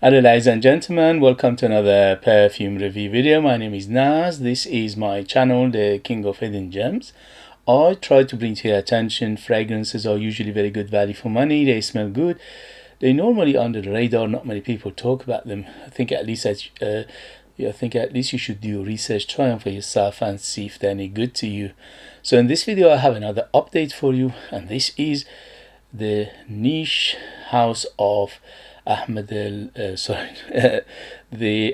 Hello ladies and gentlemen, welcome to another perfume review video. My name is Naz. This is my channel, the King of Hidden Gems. I try to bring to your attention fragrances are usually very good value for money. They smell good. They normally under the radar. Not many people talk about them. I think at least you should do your research, try them for yourself and see if they're any good to you. So in this video I have another update for you, and this is the niche house of the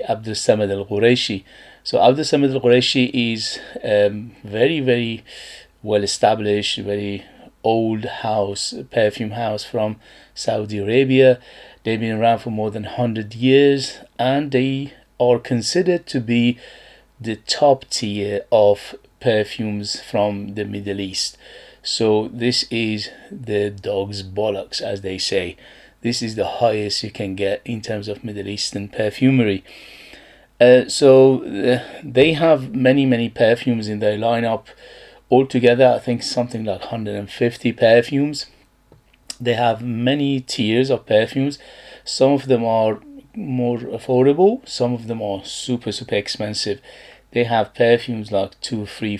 Abdul Samad Al Qurashi. So Abdul Samad Al Qurashi is very well established, very old house, perfume house from Saudi Arabia. They've been around for more than 100 years, and they are considered to be the top tier of perfumes from the Middle East. So this is the dog's bollocks, as they say. This is the highest you can get in terms of Middle Eastern perfumery. They have many perfumes in their lineup. Altogether, I think something like 150 perfumes. They have many tiers of perfumes. Some of them are more affordable. Some of them are super expensive. They have perfumes like £2,000, £3,000,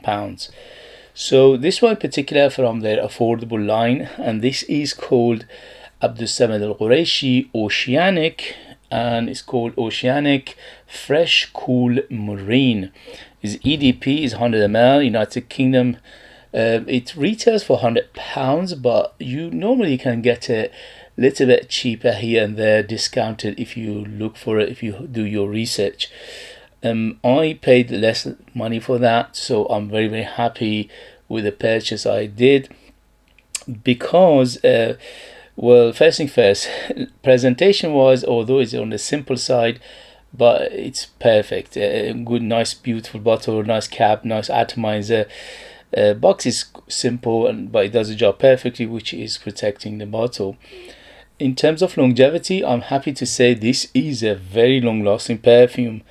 £4,000. So this one in particular from their affordable line, and this is called Abdul Samad Al Qurashi Oceanic, and it's called Oceanic Fresh Cool Marine. His EDP is 100ml, United Kingdom. It retails for £100, but you normally can get it a little bit cheaper here and there, discounted if you look for it, if you do your research. I paid less money for that, so I'm very happy with the purchase I did, because well, first thing first, presentation wise, although it's on the simple side, but it's perfect. Good, nice, beautiful bottle, nice cap, nice atomizer. Box is simple, but it does the job perfectly, which is protecting the bottle. In terms of longevity, I'm happy to say this is a very long-lasting perfume.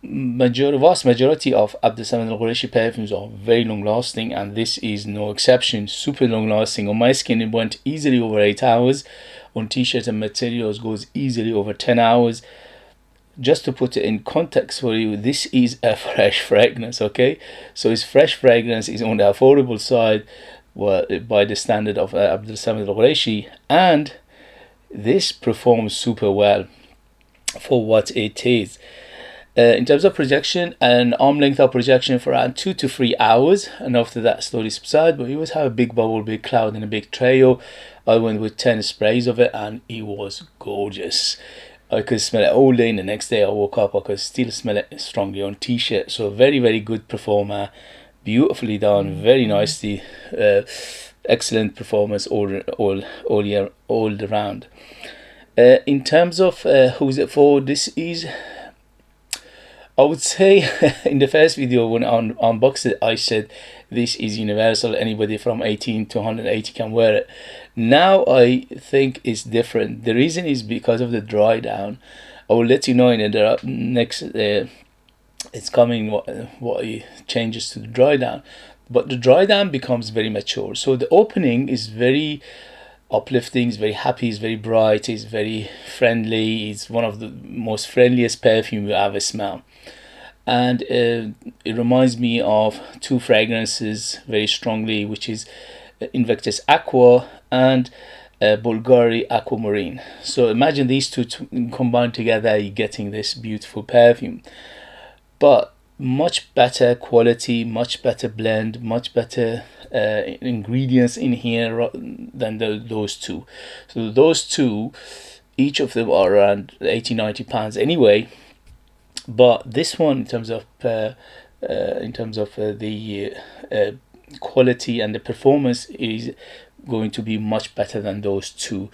Vast majority of Abdul Samad Al Qurashi perfumes are very long lasting, and this is no exception. Super long lasting. On my skin it went easily over 8 hours. On t-shirts and materials goes easily over 10 hours. Just to put it in context for you, this is a fresh fragrance, okay? So it's fresh fragrance, is on the affordable side, well, by the standard of Abdul Samad Al Qurashi, and this performs super well for what it is. In terms of projection, an arm length of projection for around 2 to 3 hours, and after that slowly subside. But you always have a big bubble, big cloud, and a big trail. I went with 10 sprays of it, and it was gorgeous. I could smell it all day, and the next day I woke up, I could still smell it strongly on t-shirt. So very good performer, beautifully done, very nicely, excellent performance all around. In terms of who's it for, this is, I would say, in the first video when I unboxed it, I said this is universal. Anybody from 18 to 180 can wear it. Now I think it's different. The reason is because of the dry down. I will let you know in the next. It's coming what changes to the dry down, but the dry down becomes very mature. So the opening is very uplifting, it's very happy, it's very bright, it's very friendly. It's one of the most friendliest perfume you ever smell, and it reminds me of two fragrances very strongly, which is Invictus Aqua and Bvlgari Aquamarine. So imagine these two combined together, you're getting this beautiful perfume, but much better quality, much better blend, much better ingredients in here than those two. So those two, each of them are around 80-90 pounds anyway, but this one in terms of the quality and the performance is going to be much better than those two,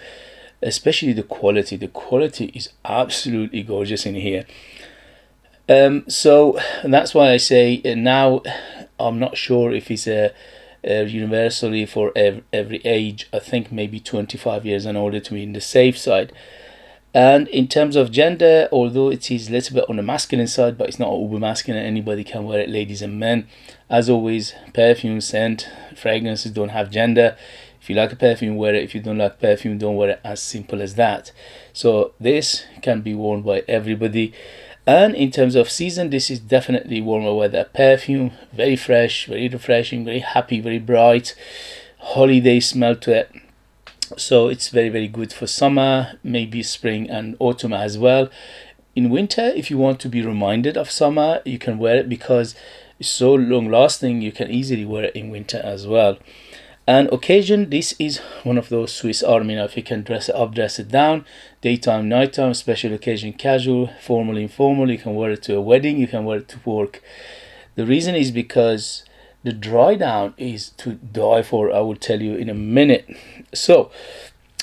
especially the quality. The quality is absolutely gorgeous in here. So that's why I say now I'm not sure if it's universally for every age. I think maybe 25 years and older to be in the safe side. And in terms of gender, although it is a little bit on the masculine side, but it's not uber masculine, anybody can wear it, ladies and men. As always, perfume, scent, fragrances don't have gender. If you like a perfume, wear it. If you don't like perfume, don't wear it. As simple as that. So this can be worn by everybody. And in terms of season, this is definitely warmer weather perfume. Very fresh, very refreshing, very happy, very bright. Holiday smell to it. So it's very, very good for summer, maybe spring and autumn as well. In winter, if you want to be reminded of summer, you can wear it because it's so long lasting. You can easily wear it in winter as well. And occasion, this is one of those Swiss Army knife. You can dress it up, dress it down, daytime, nighttime, special occasion, casual, formal, informal. You can wear it to a wedding, you can wear it to work. The reason is because the dry down is to die for. I will tell you in a minute. So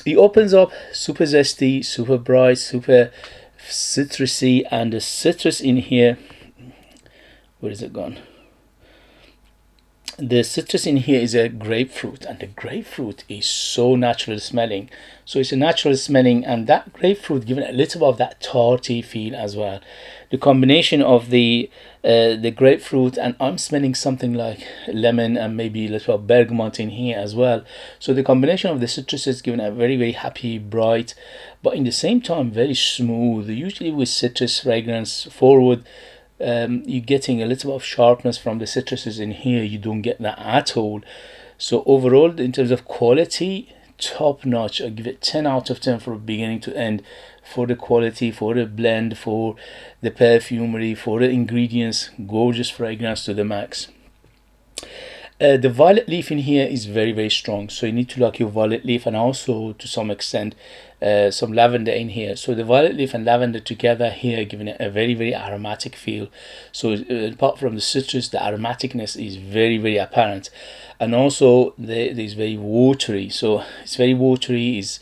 it opens up super zesty, super bright, super citrusy, and the citrus in here, where is it gone? The citrus in here is a grapefruit, and the grapefruit is so natural smelling. So it's a natural smelling, and that grapefruit giving it a little bit of that tarty feel as well. The combination of the grapefruit, and I'm smelling something like lemon and maybe a little bit of bergamot in here as well. So the combination of the citrus is giving a very, very happy, bright, but in the same time very smooth. Usually with citrus fragrance forward, you're getting a little bit of sharpness from the citruses. In here you don't get that at all. So overall, in terms of quality, top notch. I give it 10 out of 10 from beginning to end, for the quality, for the blend, for the perfumery, for the ingredients. Gorgeous fragrance to the max. The violet leaf in here is very, very strong, so you need to like your violet leaf, and also to some extent some lavender in here. So the violet leaf and lavender together here, giving it a very, very aromatic feel. So apart from the citrus, the aromaticness is very, very apparent, and also there's very watery. So it's very watery, is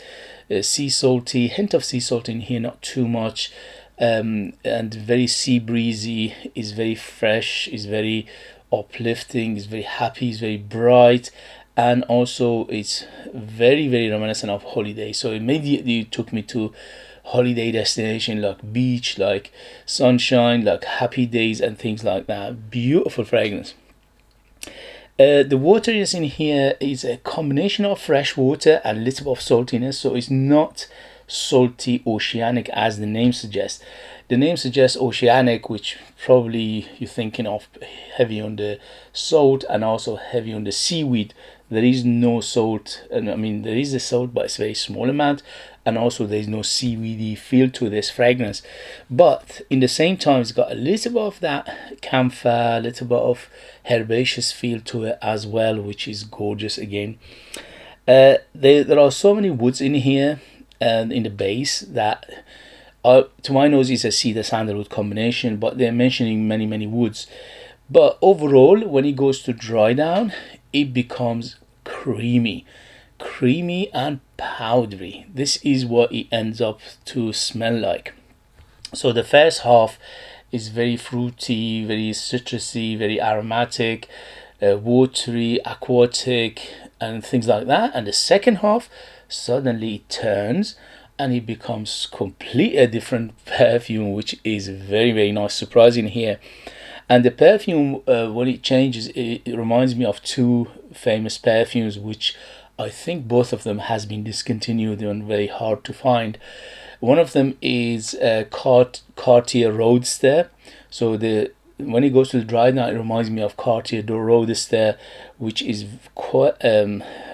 sea salty, hint of sea salt in here, not too much, and very sea breezy, is very fresh, is very uplifting, is very happy, is very bright, and also it's very, very reminiscent of holiday. So immediately took me to holiday destination, like beach, like sunshine, like happy days and things like that. Beautiful fragrance. The wateriness in here is a combination of fresh water and a little bit of saltiness, so it's not salty oceanic as the name suggests. The name suggests oceanic, which probably you're thinking of heavy on the salt and also heavy on the seaweed. There is no salt, and I mean there is a salt, but it's a very small amount, and also there's no seaweedy feel to this fragrance. But in the same time, it's got a little bit of that camphor, a little bit herbaceous feel to it as well, which is gorgeous again. There are so many woods in here and in the base that to my nose is a cedar sandalwood combination, but they're mentioning many woods. But overall, when it goes to dry down, it becomes creamy and powdery. This is what it ends up to smell like. So the first half is very fruity, very citrusy, very aromatic, watery, aquatic, and things like that. And the second half, suddenly it turns and it becomes completely a different perfume, which is very, very nice, surprising here. And the perfume, when it changes, it reminds me of two famous perfumes, which I think both of them has been discontinued and very hard to find. One of them is Cartier Roadster. So when it goes to the dry down, it reminds me of Cartier Roadster, which is quite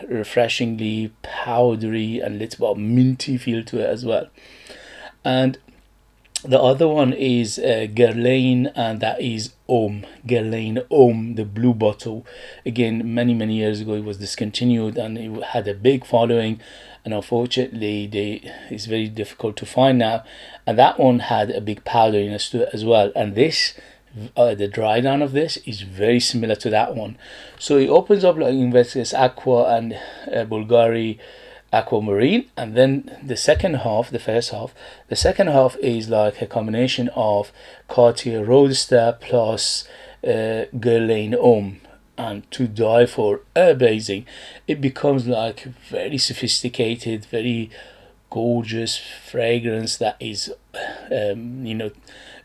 refreshingly powdery and a little bit minty feel to it as well. And the other one is Guerlain, and that is Homme. Guerlain Homme, the blue bottle. Again, many years ago it was discontinued, and it had a big following, and unfortunately it's very difficult to find now. And that one had a big powderiness to it as well. And this, the dry down of this is very similar to that one. So it opens up like Invictus, Aqua, and Bvlgari Aquamarine, and then the second half, the second half is like a combination of Cartier Roadster plus Guerlain Homme, and to die for. Amazing. It becomes like very sophisticated, very gorgeous fragrance that is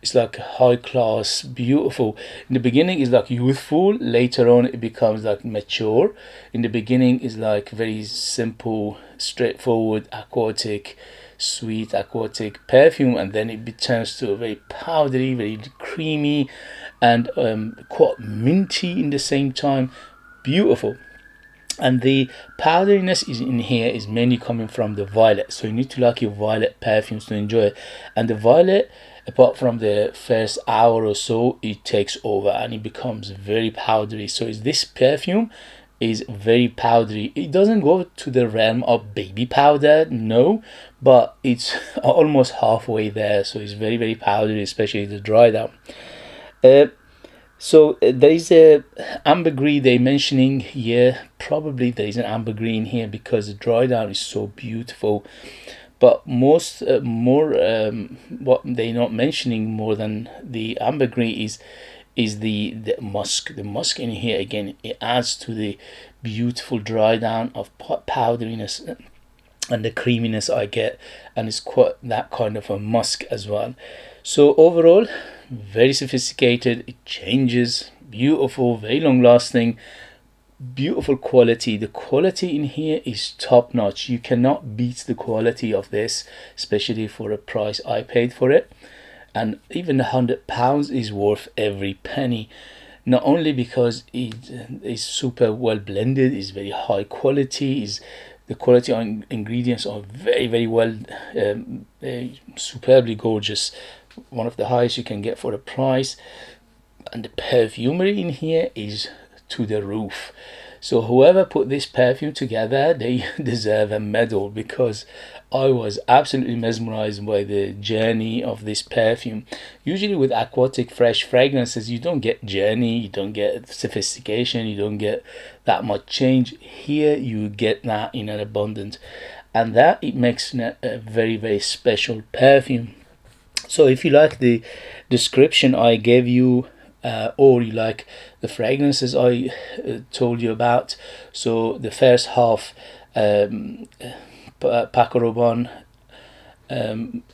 It's like high class, beautiful. In the beginning it's like youthful, later on it becomes like mature. In the beginning is like very simple, straightforward, aquatic, sweet aquatic perfume, and then it turns to a very powdery, very creamy, and quite minty in the same time. Beautiful. And the powderiness is in here is mainly coming from the violet, so you need to like your violet perfumes to enjoy it. And the violet, apart from the first hour or so, it takes over and it becomes very powdery. So is this perfume is very powdery. It doesn't go to the realm of baby powder, no, but it's almost halfway there. So it's very, very powdery, especially the dry down. So there is a ambergris they mentioning here. Probably there is an ambergris in here because the dry down is so beautiful. But most what they're not mentioning more than the ambergris is the musk. The musk in here, again, it adds to the beautiful dry down of powderiness and the creaminess I get, and it's quite that kind of a musk as well. So overall, very sophisticated. It changes, beautiful, very long lasting, beautiful quality. The quality in here is top notch. You cannot beat the quality of this, especially for a price I paid for it. And even £100 is worth every penny, not only because it is super well blended, is very high quality, is the quality on ingredients are very, very well, superbly gorgeous, one of the highest you can get for the price. And the perfumery in here is to the roof. So whoever put this perfume together, they deserve a medal, because I was absolutely mesmerized by the journey of this perfume. Usually with aquatic fresh fragrances, you don't get journey, you don't get sophistication, you don't get that much change. Here you get that in an abundance, and that it makes it a very, very special perfume. So if you like the description I gave you, or you like the fragrances I told you about, so the first half, Pacorobon,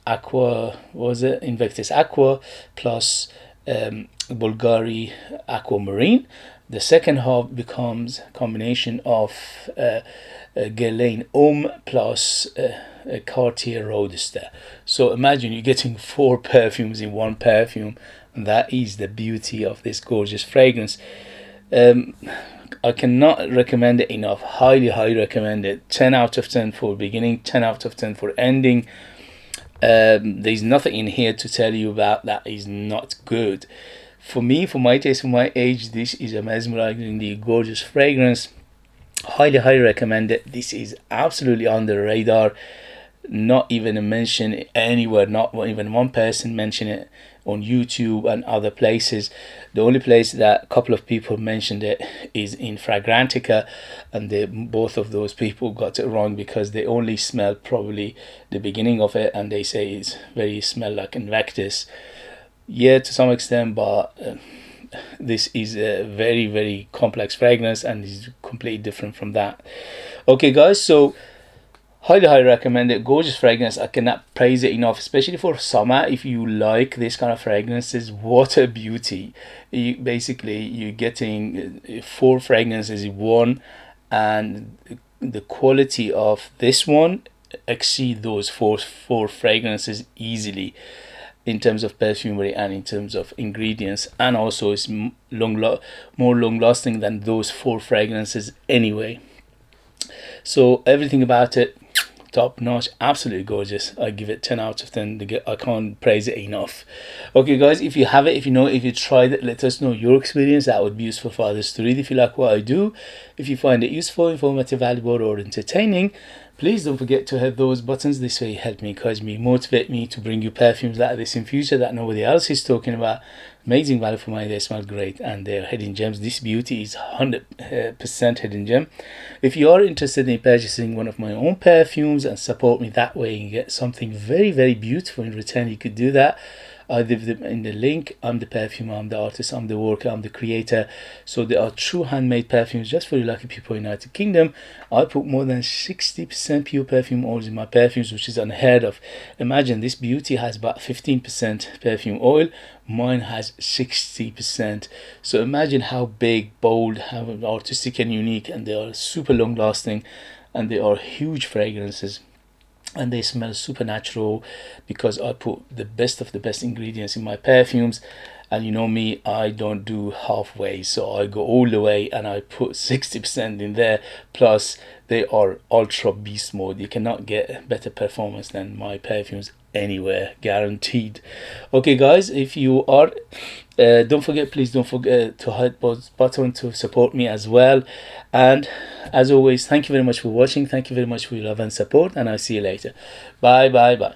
Aqua, was it Invictus Aqua, plus Bvlgari Aquamarine. The second half becomes a combination of Guerlain Homme plus Cartier Roadster. So imagine you're getting 4 perfumes in one perfume, and that is the beauty of this gorgeous fragrance. I cannot recommend it enough. Highly, highly recommend it. 10 out of 10 for beginning, 10 out of 10 for ending. There's nothing in here to tell you about that is not good. For me, for my taste, for my age, this is a mesmerizingly gorgeous fragrance. Highly, highly recommend it. This is absolutely on the radar. Not even a mention anywhere, not even one person mention it on YouTube and other places. The only place that a couple of people mentioned it is in Fragrantica, and both of those people got it wrong, because they only smelled probably the beginning of it, and they say it's very smell like Invictus. Yeah, to some extent, but this is a very, very complex fragrance and is completely different from that. Okay guys, so highly, highly recommend it. Gorgeous fragrance. I cannot praise it enough, especially for summer. If you like this kind of fragrances, what a beauty. You're getting 4 fragrances in one, and the quality of this one exceed those four fragrances easily, in terms of perfumery and in terms of ingredients, and also it's more long lasting than those 4 fragrances anyway. So everything about it, top notch, absolutely gorgeous. I give it 10 out of 10. I can't praise it enough. Okay guys, if you have it, if you know, if you tried it, let us know your experience. That would be useful for others to read. If you like what I do, if you find it useful, informative, valuable, or entertaining, please don't forget to hit those buttons. This way help me, encourage me, motivate me to bring you perfumes like this in future that nobody else is talking about. Amazing value for money. They smell great and they're hidden gems. This beauty is 100% hidden gem. If you are interested in purchasing one of my own perfumes and support me that way and get something very, very beautiful in return, you could do that. I leave them in the link. I'm the perfumer, I'm the artist, I'm the worker, I'm the creator. So they are true handmade perfumes just for the lucky people in the United Kingdom. I put more than 60% pure perfume oils in my perfumes, which is unheard of. Imagine this beauty has about 15% perfume oil, mine has 60%. So imagine how big, bold, how artistic and unique, and they are super long lasting, and they are huge fragrances, and they smell supernatural because I put the best of the best ingredients in my perfumes. And you know me, I don't do halfway, so I go all the way and I put 60% in there. Plus they are ultra beast mode. You cannot get better performance than my perfumes anywhere, guaranteed. Okay guys, if you are please don't forget to hit the button to support me as well. And as always, thank you very much for watching, thank you very much for your love and support, and I'll see you later. Bye bye bye.